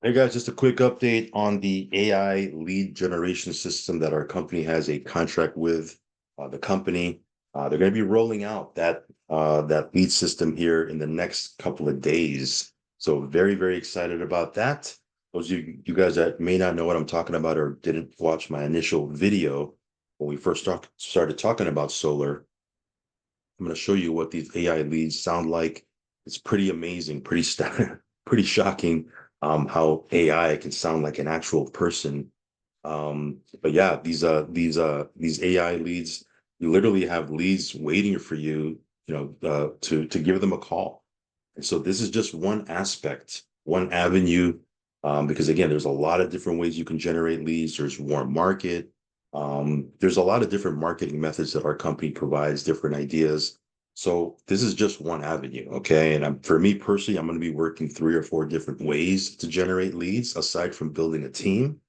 Hey guys, just a quick update on the AI lead generation system that our company has a contract with the company. They're going to be rolling out that lead system here in the next couple of days. So very, very excited about that. Those of you guys that may not know what I'm talking about or didn't watch my initial video when we first started talking about solar, I'm going to show you what these AI leads sound like. It's pretty amazing, pretty shocking how AI can sound like an actual person. But yeah, these AI leads, you literally have leads waiting for you, to give them a call. And so this is just one aspect, one avenue, because again, there's a lot of different ways you can generate leads. There's warm market. There's a lot of different marketing methods that our company provides, different ideas. So this is just one avenue, okay? And for me personally, I'm going to be working 3 or 4 different ways to generate leads aside from building a team.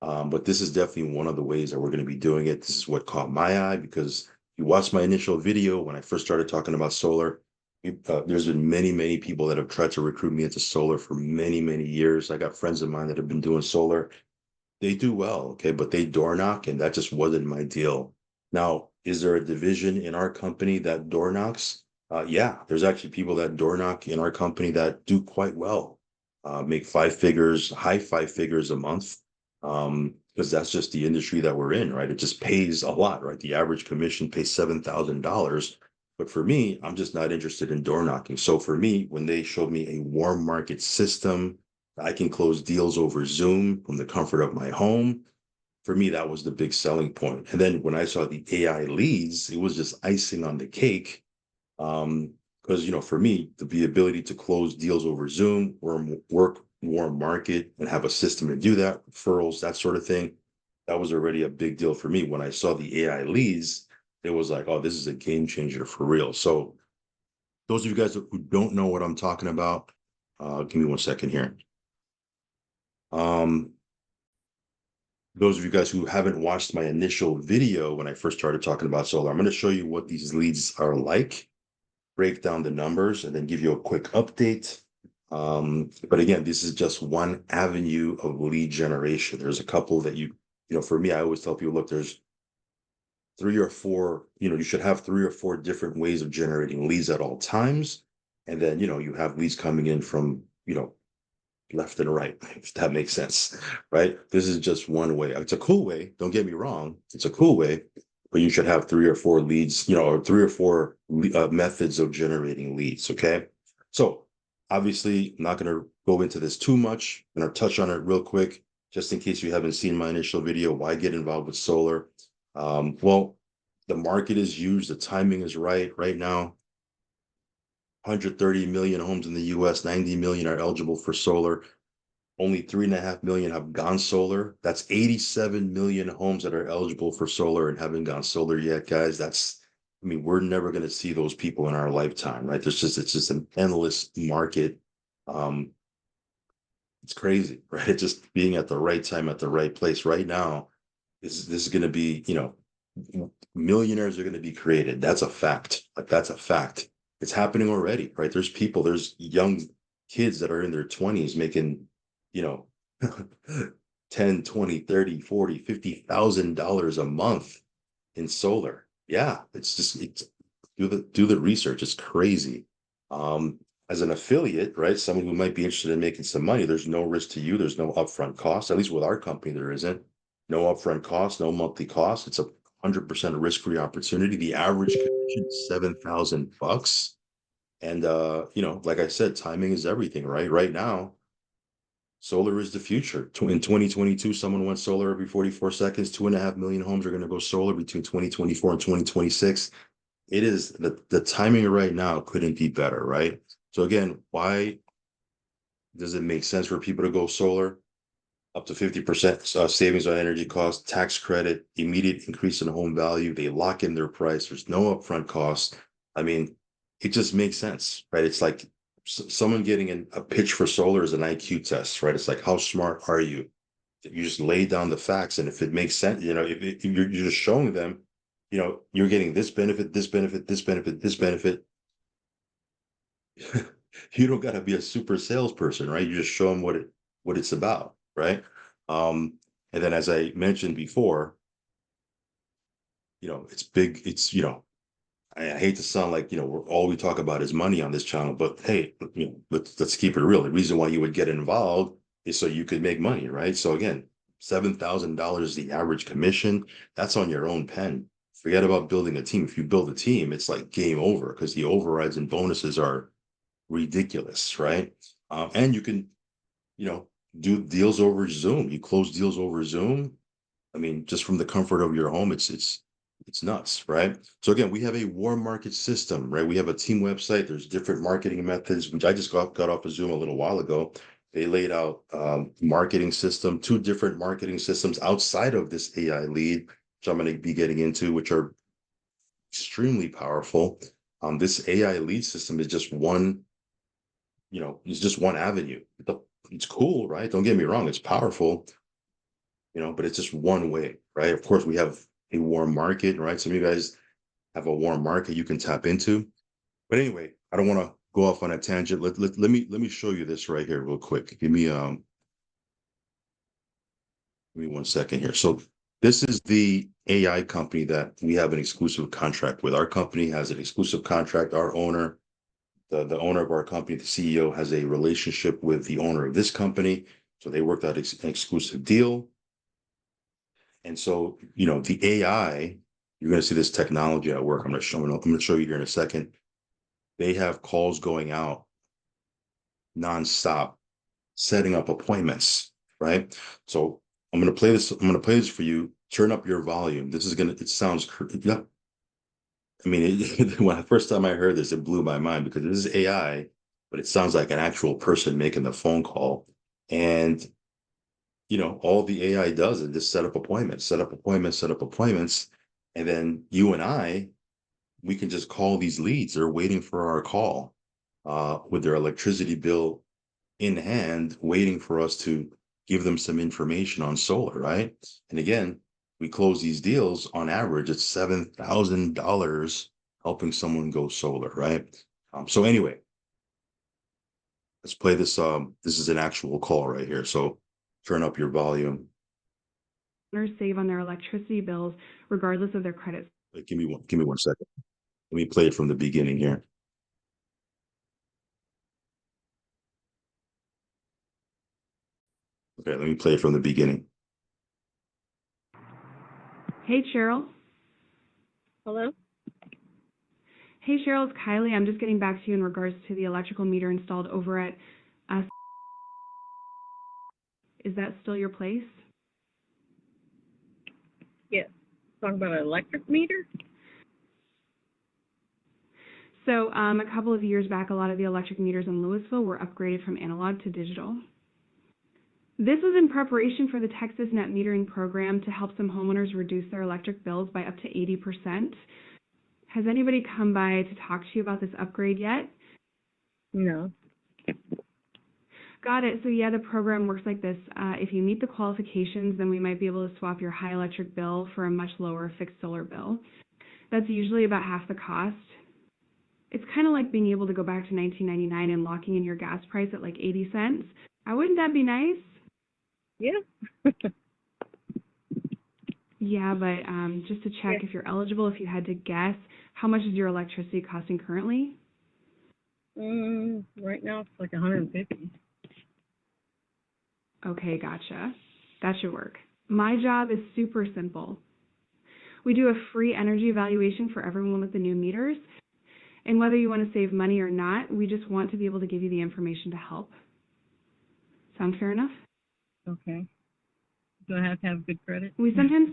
But this is definitely one of the ways that we're going to be doing it. This is what caught my eye because you watched my initial video when I first started talking about solar. There's been many, many people that have tried to recruit me into solar for many, many years. I got friends of mine that have been doing solar. They do well, okay, but they door knock, and that just wasn't my deal. Now, is there a division in our company that door knocks? Yeah, there's actually people that door knock in our company that do quite well, make 5 figures, high 5 figures a month, because that's just the industry that we're in, right? It just pays a lot, right? The average commission pays $7,000. But for me, I'm just not interested in door knocking. So for me, when they showed me a warm market system, I can close deals over Zoom from the comfort of my home. For me, that was the big selling point. And then when I saw the AI leads, it was just icing on the cake. Because for me, the ability to close deals over Zoom or work warm market and have a system to do that, referrals, that sort of thing, that was already a big deal for me. When I saw the AI leads, it was like, oh, this is a game changer for real. So those of you guys who don't know what I'm talking about, give me one second here. Um, those of you guys who haven't watched my initial video when I first started talking about solar, I'm going to show you what these leads are like, break down the numbers, and then give you a quick update. But again, this is just one avenue of lead generation. There's a couple that for me, I always tell people, look, there's 3 or 4, you should have 3 or 4 different ways of generating leads at all times. And then, you have leads coming in from, left and right, if that makes sense, right? This is just one way. It's a cool way. Don't get me wrong. It's a cool way, but you should have 3 or 4 leads, or 3 or 4 methods of generating leads. Okay. So obviously, I'm not going to go into this too much. I'm going to touch on it real quick, just in case you haven't seen my initial video. Why get involved with solar? Well, the market is huge. The timing is right now. 130 million homes in the US, 90 million are eligible for solar. Only 3.5 million have gone solar. That's 87 million homes that are eligible for solar and haven't gone solar yet, guys. We're never going to see those people in our lifetime, right? It's just an endless market. Um, it's crazy, right? It's just being at the right time at the right place right now. This is going to be, millionaires are going to be created. That's a fact. Like that's a fact. It's happening already, right? There's young kids that are in their 20s making, you know, 10, 20, 30, 40, $50,000 a month in solar. Yeah, it's do the research. It's crazy. Um, as an affiliate, right? Someone who might be interested in making some money, there's no risk to you. There's no upfront cost. At least with our company, there isn't. No upfront cost, no monthly cost. It's 100% risk-free opportunity. The average commission is $7,000. And like I said, timing is everything, right? Right now, solar is the future. In 2022, someone went solar every 44 seconds. 2.5 million homes are going to go solar between 2024 and 2026. It is the timing right now couldn't be better, right? So again, why does it make sense for people to go solar? Up to 50% savings on energy costs, tax credit, immediate increase in home value. They lock in their price. There's no upfront cost. I mean, it just makes sense, right? It's like someone getting a pitch for solar is an IQ test, right? It's like, how smart are you? You just lay down the facts. And if it makes sense, if you're just showing them, you're getting this benefit, this benefit, this benefit, this benefit. You don't got to be a super salesperson, right? You just show them what it's about, right? And then as I mentioned before, it's big, I hate to sound like, all we talk about is money on this channel, but hey, let's keep it real. The reason why you would get involved is so you could make money, right? So again, $7,000 the average commission. That's on your own pen. Forget about building a team. If you build a team, it's like game over because the overrides and bonuses are ridiculous, right? And you can, you know, do deals over Zoom. You close deals over Zoom. I mean, just from the comfort of your home, it's nuts, right? So again, we have a warm market system, right? We have a team website. There's different marketing methods, which I just got off of Zoom a little while ago. They laid out marketing system, two different marketing systems outside of this AI lead, which I'm going to be getting into, which are extremely powerful. This AI lead system is just one, it's just one avenue. It's cool, right? Don't get me wrong, it's powerful, but it's just one way, right? Of course, we have a warm market, right? Some of you guys have a warm market you can tap into. But anyway, I don't want to go off on a tangent. Let me show you this right here real quick. Give me 1 second here. So this is the AI company that we have an exclusive contract with. Our company has an exclusive contract. Our owner, the owner of our company, the CEO, has a relationship with the owner of this company. So they worked out an exclusive deal. And so, the AI, you're going to see this technology at work. I'm going to show you here in a second. They have calls going out nonstop, setting up appointments, right? So I'm going to play this. I'm going to play this for you. Turn up your volume. It sounds, yeah. I mean, when the first time I heard this, it blew my mind because this is AI, but it sounds like an actual person making the phone call. And all the AI does is just set up appointments, set up appointments, set up appointments. And then you and we can just call these leads. They're waiting for our call with their electricity bill in hand, waiting for us to give them some information on solar, right? And again, we close these deals on average at $7,000 helping someone go solar, right? So anyway, let's play this. This is an actual call right here. So turn up your volume. Save on their electricity bills regardless of their credit. Give me 1 second. Let me play it from the beginning here. Okay, let me play it from the beginning. Hey, Cheryl. Hello? Hey, Cheryl, it's Kylie. I'm just getting back to you in regards to the electrical meter installed over at Is that still your place? Yes. Talking about an electric meter? So a couple of years back, a lot of the electric meters in Louisville were upgraded from analog to digital. This was in preparation for the Texas Net Metering program to help some homeowners reduce their electric bills by up to 80%. Has anybody come by to talk to you about this upgrade yet? No. Got it. So yeah, the program works like this. If you meet the qualifications, then we might be able to swap your high electric bill for a much lower fixed solar bill. That's usually about half the cost. It's kind of like being able to go back to 1999 and locking in your gas price at like 80 cents. Wouldn't that be nice? Yeah. Yeah, but just to check if you're eligible, if you had to guess, how much is your electricity costing currently? Right now it's like 150. Okay, gotcha. That should work. My job is super simple. We do a free energy evaluation for everyone with the new meters. And whether you want to save money or not, we just want to be able to give you the information to help. Sound fair enough? Okay. Do I have to have good credit? We sometimes...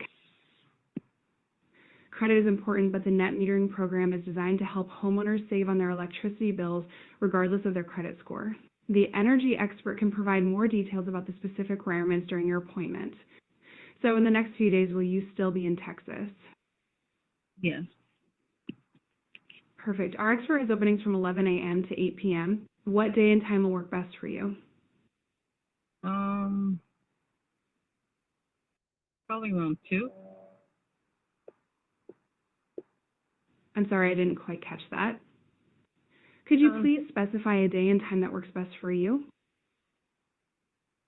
Credit is important, but the net metering program is designed to help homeowners save on their electricity bills regardless of their credit score. The energy expert can provide more details about the specific requirements during your appointment. So in the next few days, will you still be in Texas? Yes. Perfect. Our expert has openings from 11 a.m. to 8 p.m. What day and time will work best for you? Probably around 2. I'm sorry, I didn't quite catch that. Could you please specify a day and time that works best for you?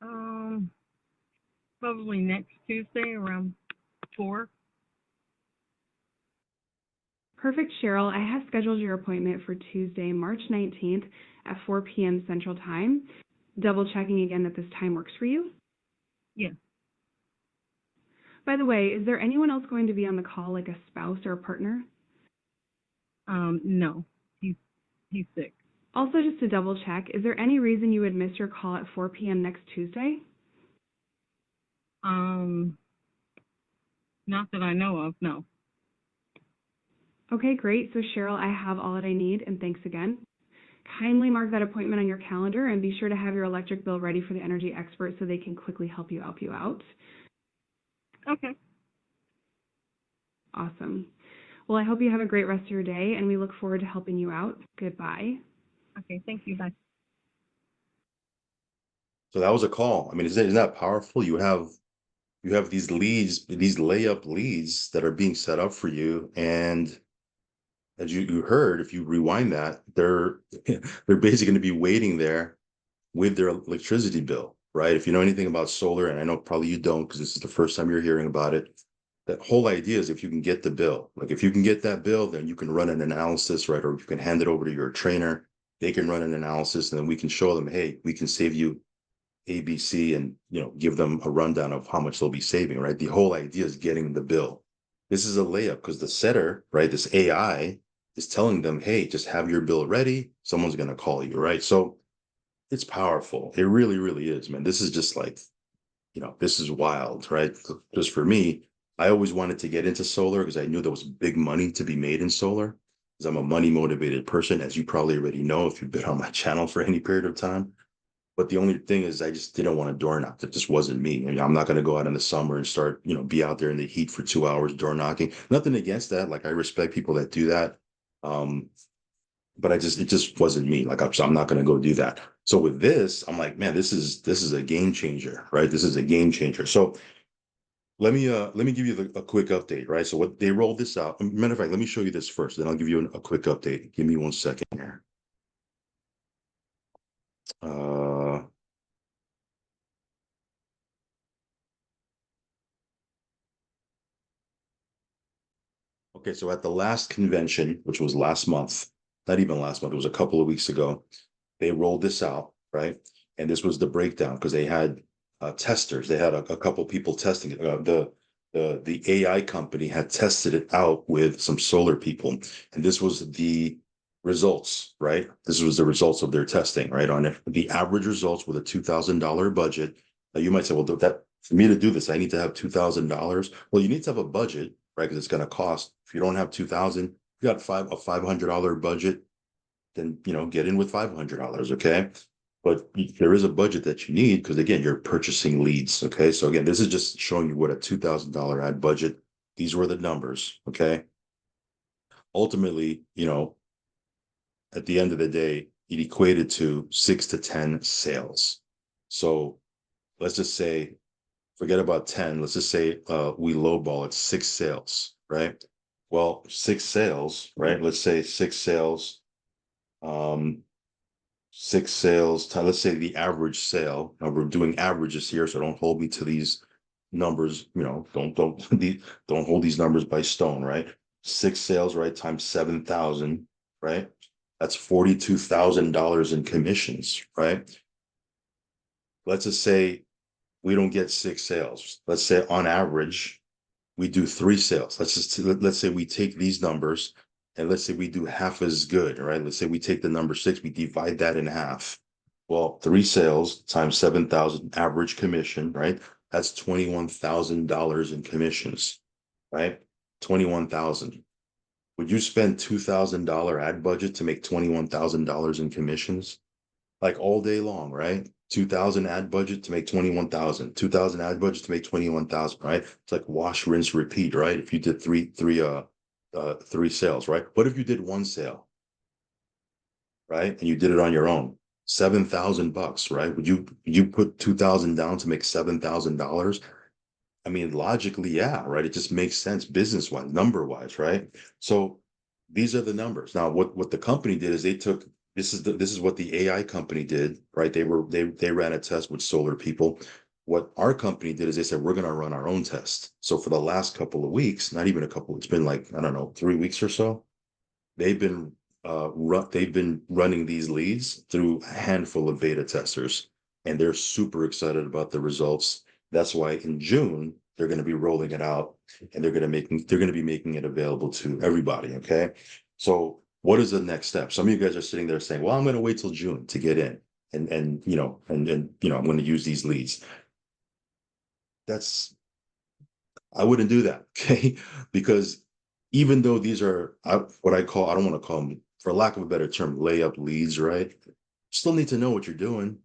Um, Probably next Tuesday around 4. Perfect, Cheryl. I have scheduled your appointment for Tuesday, March 19th at 4 p.m. Central Time. Double checking again that this time works for you. Yeah. By the way, is there anyone else going to be on the call, like a spouse or a partner? No, he's sick. Also, just to double check, is there any reason you would miss your call at 4 p.m. next Tuesday? Not that I know of, no. Okay, great. So Cheryl, I have all that I need, and thanks again. Kindly mark that appointment on your calendar and be sure to have your electric bill ready for the energy expert so they can quickly help you out. Okay. Awesome. Well, I hope you have a great rest of your day, and we look forward to helping you out. Goodbye. Okay, thank you. Bye. So that was a call. I mean, isn't that powerful? You have these leads, these layup leads that are being set up for you. And as you heard, if you rewind that, they're they're basically going to be waiting there with their electricity bill, right? If you know anything about solar, and I know probably you don't because this is the first time you're hearing about it, that whole idea is if you can get the bill, like if you can get that bill, then you can run an analysis, right? Or you can hand it over to your trainer. They can run an analysis, and then we can show them, hey, we can save you ABC, and give them a rundown of how much they'll be saving, right? The whole idea is getting the bill. This is a layup because the setter, right, this AI is telling them, hey, just have your bill ready. Someone's going to call you, right? So it's powerful. It really, really is, man. This is just like, this is wild, right? Just for me, I always wanted to get into solar because I knew there was big money to be made in solar because I'm a money motivated person, as you probably already know if you've been on my channel for any period of time. But the only thing is, I just didn't want to door knock. That just wasn't me. I mean, I'm not going to go out in the summer and start, be out there in the heat for 2 hours door knocking. Nothing against that. Like I respect people that do that. Um, but it just wasn't me. Like I'm not going to go do that. So with this, I'm like, man, this is a game changer, right? This is a game changer. So let me give you a quick update, right? So what they rolled this out. Matter of fact, let me show you this first, then I'll give you a quick update. Give me 1 second here. Uh, Okay, so at the last convention, which was last month, not even last month, it was a couple of weeks ago, they rolled this out, right? And this was the breakdown because they had testers. They had a couple people testing it. The AI company had tested it out with some solar people, and this was the results, right? This was the results of their testing, right? On it, the average results with a $2,000 budget. Now you might say, well, that for me to do this, I need to have $2,000. Well, you need to have a budget, right? Because it's going to cost. If you don't have 2,000, you got a $500 budget, then get in with $500. Okay. But there is a budget that you need because again, you're purchasing leads. Okay. So again, this is just showing you what a $2,000 ad budget. These were the numbers. Okay. Ultimately, at the end of the day, it equated to 6 to 10 sales. So let's just say, forget about 10. Let's just say we lowball it 6 sales, right? Well, 6 sales, right? Let's say 6 sales. 6 sales. Let's say the average sale. Now we're doing averages here, so don't hold me to these numbers. Don't hold these numbers by stone, right? 6 sales, right, times 7,000, right? That's $42,000 in commissions, right? Let's just say we don't get 6 sales. Let's say on average we do 3 sales. Let's say we take these numbers and let's say we do half as good, right? Let's say we take the number 6, we divide that in half. Well, 3 sales times 7,000 average commission, right? That's $21,000 in commissions, right? 21,000. Would you spend $2,000 ad budget to make $21,000 in commissions? Like all day long, right? 2,000 ad budget to make 21,000, 2,000 ad budget to make 21,000, right? It's like wash, rinse, repeat, right? If you did three sales, right? What if you did 1 sale, right? And you did it on your own, $7,000, right? Would you put 2,000 down to make $7,000? I mean, logically, yeah, right? It just makes sense business-wise, number-wise, right? So these are the numbers. Now, what the company did is they took this is what the AI company did, right? They ran a test with solar people. What our company did is they said we're going to run our own test. So for the last couple of weeks, not even a couple, it's been like, I don't know, 3 weeks or so. They've been they've been running these leads through a handful of beta testers, and they're super excited about the results. That's why in June they're going to be rolling it out, and they're going to be making it available to everybody. Okay, so what is the next step? Some of you guys are sitting there saying, "Well, I'm going to wait till June to get in, and I'm going to use these leads." That's I wouldn't do that, okay? Because even though these are what I call, I don't want to call them, for lack of a better term, layup leads, right? You still need to know what you're doing.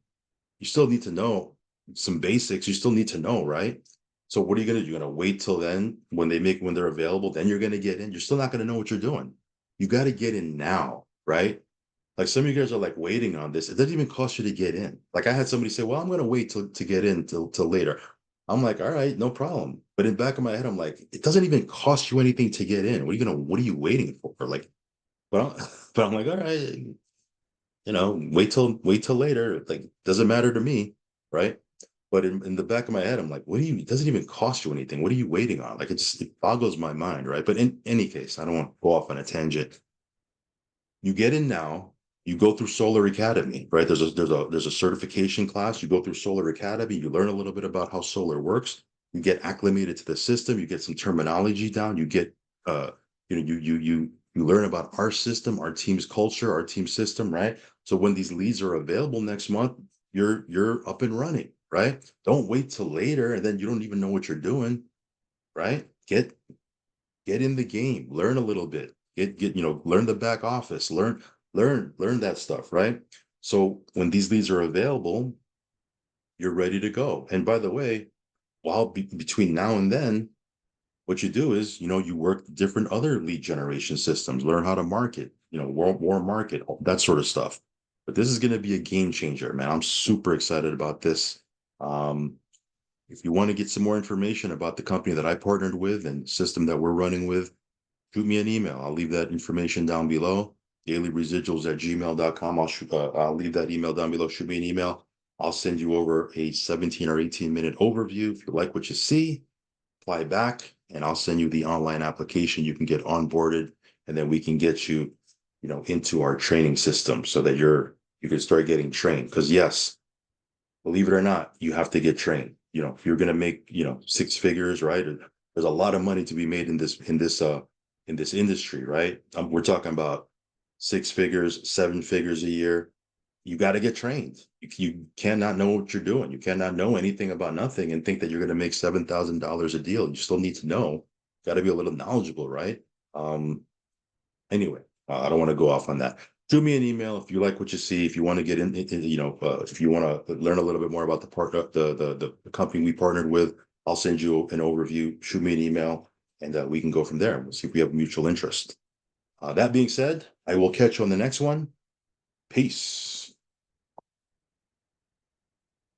You still need to know some basics. You still need to know, right? So what are you going to do? You're going to wait till then when they're available, then you're going to get in. You're still not going to know what you're doing. You got to get in now, right? Like some of you guys are like waiting on this. It doesn't even cost you to get in. Like I had somebody say, "Well, I'm going to wait to get in till later." I'm like, "All right, no problem." But in the back of my head, I'm like, "It doesn't even cost you anything to get in. What are you waiting for?" Like, but but I'm like, "All right, wait till later. Like, doesn't matter to me, right?" But in the back of my head, I'm like, it doesn't even cost you anything. What are you waiting on? Like, it boggles my mind, right? But in any case, I don't want to go off on a tangent. You get in now, you go through Solar Academy, right? There's a certification class. You go through Solar Academy, you learn a little bit about how solar works, you get acclimated to the system, you get some terminology down, you get you learn about our system, our team's culture, our team system, right? So when these leads are available next month, you're up and running, right? Don't wait till later and then you don't even know what you're doing, right? Get in the game, learn a little bit, learn the back office, learn that stuff, right? So when these leads are available, you're ready to go. And by the way, between now and then, what you do is, you work different other lead generation systems, learn how to market, warm market, that sort of stuff. But this is going to be a game changer, man. I'm super excited about this. Um, if you want to get some more information about the company that I partnered with and system that we're running with, shoot me an email. I'll leave that information down below. dailyresiduals@gmail.com. I'll leave that email down below. Shoot me an email. I'll send you over a 17 or 18-minute overview. If you like what you see, apply back, and I'll send you the online application. You can get onboarded, and then we can get you, into our training system so that you can start getting trained. Because yes, believe it or not, you have to get trained. If you're going to make, six figures, right? There's a lot of money to be made in this industry, right? We're talking about six figures, seven figures a year. You got to get trained. You cannot know what you're doing. You cannot know anything about nothing and think that you're going to make $7,000 a deal. You still need to know. Got to be a little knowledgeable, right? Anyway, I don't want to go off on that. Shoot me an email if you like what you see. If you want to get if you want to learn a little bit more about the company we partnered with, I'll send you an overview. Shoot me an email, and we can go from there. We'll see if we have mutual interest. That being said, I will catch you on the next one. Peace.